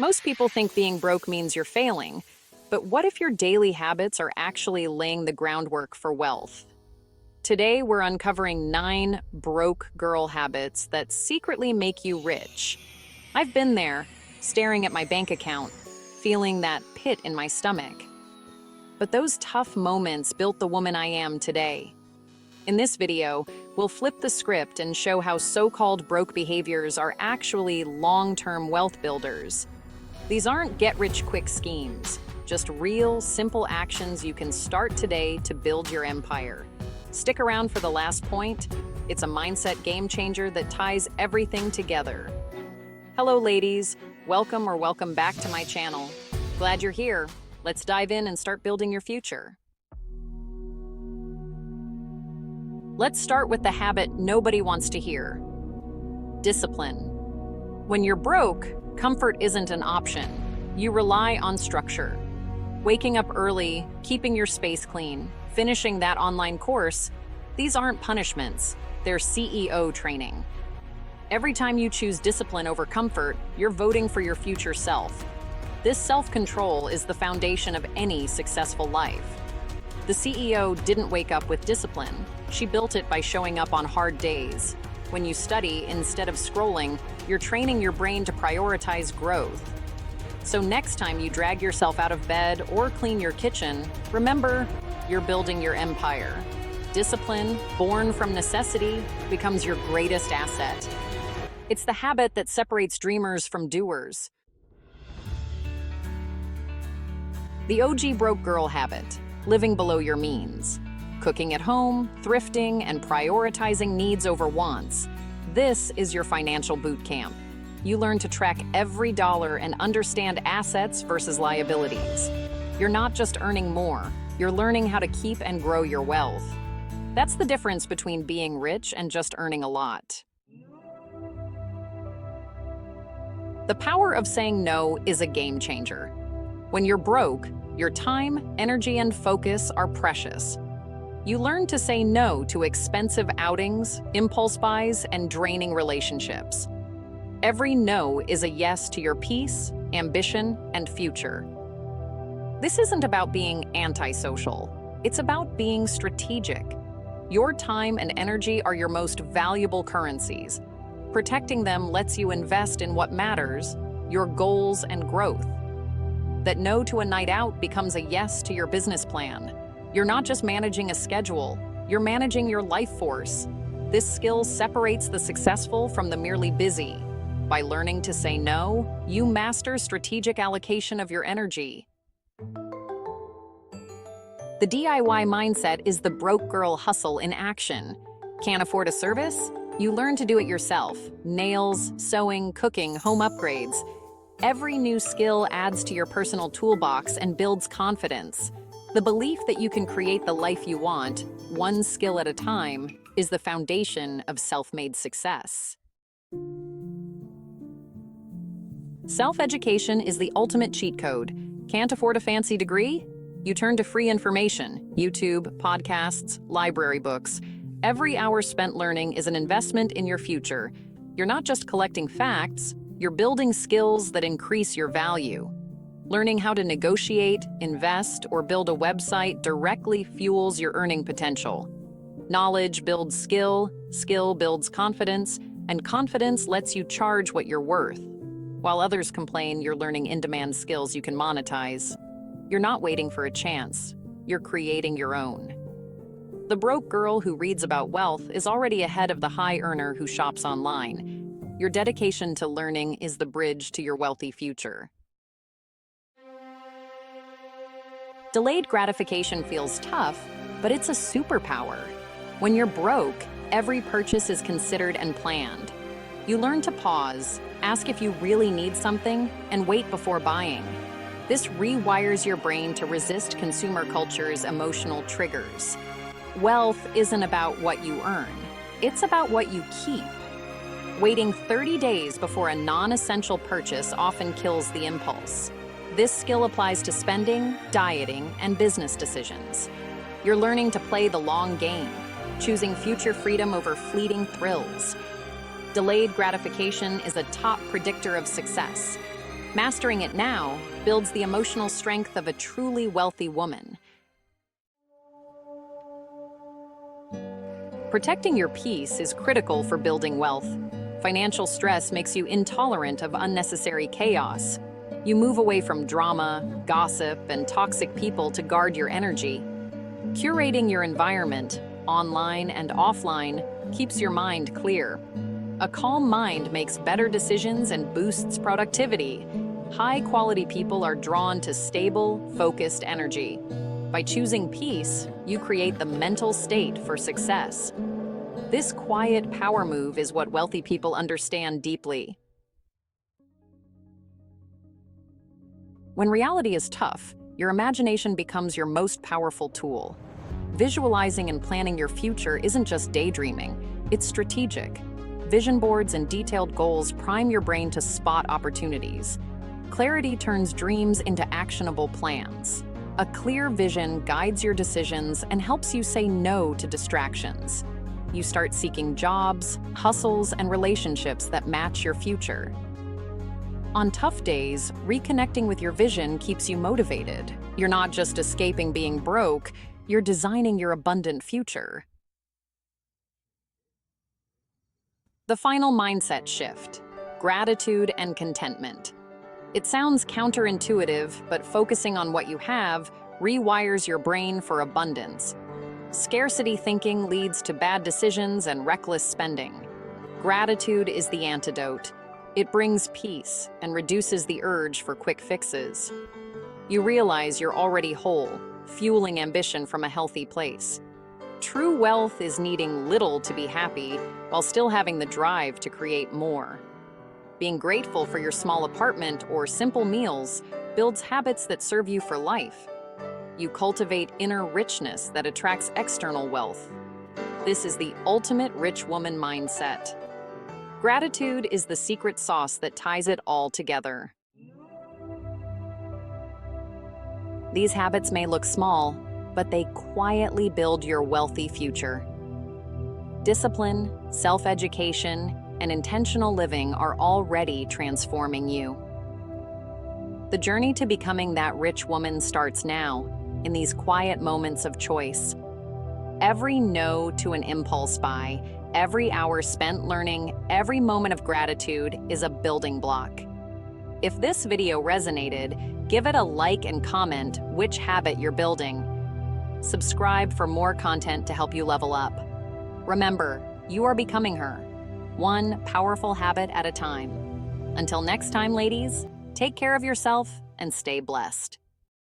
Most people think being broke means you're failing, but what if your daily habits are actually laying the groundwork for wealth? Today, we're uncovering 9 broke girl habits that secretly make you rich. I've been there, staring at my bank account, feeling that pit in my stomach. But those tough moments built the woman I am today. In this video, we'll flip the script and show how so-called broke behaviors are actually long-term wealth builders. These aren't get-rich-quick schemes, just real, simple actions you can start today to build your empire. Stick around for the last point. It's a mindset game changer that ties everything together. Hello, ladies. Welcome back to my channel. Glad you're here. Let's dive in and start building your future. Let's start with the habit nobody wants to hear. Discipline. When you're broke, comfort isn't an option. You rely on structure. Waking up early, keeping your space clean, finishing that online course, these aren't punishments, they're CEO training. Every time you choose discipline over comfort, you're voting for your future self. This self-control is the foundation of any successful life. The CEO didn't wake up with discipline. She built it by showing up on hard days. When you study instead of scrolling, you're training your brain to prioritize growth. So next time you drag yourself out of bed or clean your kitchen, remember, you're building your empire. Discipline, born from necessity, becomes your greatest asset. It's the habit that separates dreamers from doers. The OG broke girl habit, living below your means. Cooking at home, thrifting, and prioritizing needs over wants. This is your financial boot camp. You learn to track every dollar and understand assets versus liabilities. You're not just earning more, you're learning how to keep and grow your wealth. That's the difference between being rich and just earning a lot. The power of saying no is a game changer. When you're broke, your time, energy, and focus are precious. You learn to say no to expensive outings, impulse buys, and draining relationships. Every no is a yes to your peace, ambition, and future. This isn't about being antisocial. It's about being strategic. Your time and energy are your most valuable currencies. Protecting them lets you invest in what matters, your goals and growth. That no to a night out becomes a yes to your business plan. You're not just managing a schedule, you're managing your life force. This skill separates the successful from the merely busy. By learning to say no, you master strategic allocation of your energy. The DIY mindset is the broke girl hustle in action. Can't afford a service? You learn to do it yourself. Nails, sewing, cooking, home upgrades. Every new skill adds to your personal toolbox and builds confidence. The belief that you can create the life you want, one skill at a time, is the foundation of self-made success. Self-education is the ultimate cheat code. Can't afford a fancy degree? You turn to free information, YouTube, podcasts, library books. Every hour spent learning is an investment in your future. You're not just collecting facts, you're building skills that increase your value. Learning how to negotiate, invest, or build a website directly fuels your earning potential. Knowledge builds skill, skill builds confidence, and confidence lets you charge what you're worth. While others complain you're learning in-demand skills you can monetize, you're not waiting for a chance, you're creating your own. The broke girl who reads about wealth is already ahead of the high earner who shops online. Your dedication to learning is the bridge to your wealthy future. Delayed gratification feels tough, but it's a superpower. When you're broke, every purchase is considered and planned. You learn to pause, ask if you really need something, and wait before buying. This rewires your brain to resist consumer culture's emotional triggers. Wealth isn't about what you earn, it's about what you keep. Waiting 30 days before a non-essential purchase often kills the impulse. This skill applies to spending, dieting, and business decisions. You're learning to play the long game, choosing future freedom over fleeting thrills. Delayed gratification is a top predictor of success. Mastering it now builds the emotional strength of a truly wealthy woman. Protecting your peace is critical for building wealth. Financial stress makes you intolerant of unnecessary chaos. You move away from drama, gossip, and toxic people to guard your energy. Curating your environment, online and offline, keeps your mind clear. A calm mind makes better decisions and boosts productivity. High-quality people are drawn to stable, focused energy. By choosing peace, you create the mental state for success. This quiet power move is what wealthy people understand deeply. When reality is tough, your imagination becomes your most powerful tool. Visualizing and planning your future isn't just daydreaming, it's strategic. Vision boards and detailed goals prime your brain to spot opportunities. Clarity turns dreams into actionable plans. A clear vision guides your decisions and helps you say no to distractions. You start seeking jobs, hustles, and relationships that match your future. On tough days, reconnecting with your vision keeps you motivated. You're not just escaping being broke, you're designing your abundant future. The final mindset shift: gratitude and contentment. It sounds counterintuitive, but focusing on what you have rewires your brain for abundance. Scarcity thinking leads to bad decisions and reckless spending. Gratitude is the antidote. It brings peace and reduces the urge for quick fixes. You realize you're already whole, fueling ambition from a healthy place. True wealth is needing little to be happy, while still having the drive to create more. Being grateful for your small apartment or simple meals builds habits that serve you for life. You cultivate inner richness that attracts external wealth. This is the ultimate rich woman mindset. Gratitude is the secret sauce that ties it all together. These habits may look small, but they quietly build your wealthy future. Discipline, self-education, and intentional living are already transforming you. The journey to becoming that rich woman starts now, in these quiet moments of choice. Every no to an impulse buy, every hour spent learning, every moment of gratitude is a building block. If this video resonated, give it a like and comment which habit you're building. Subscribe for more content to help you level up. Remember, you are becoming her, one powerful habit at a time. Until next time, ladies, take care of yourself and stay blessed.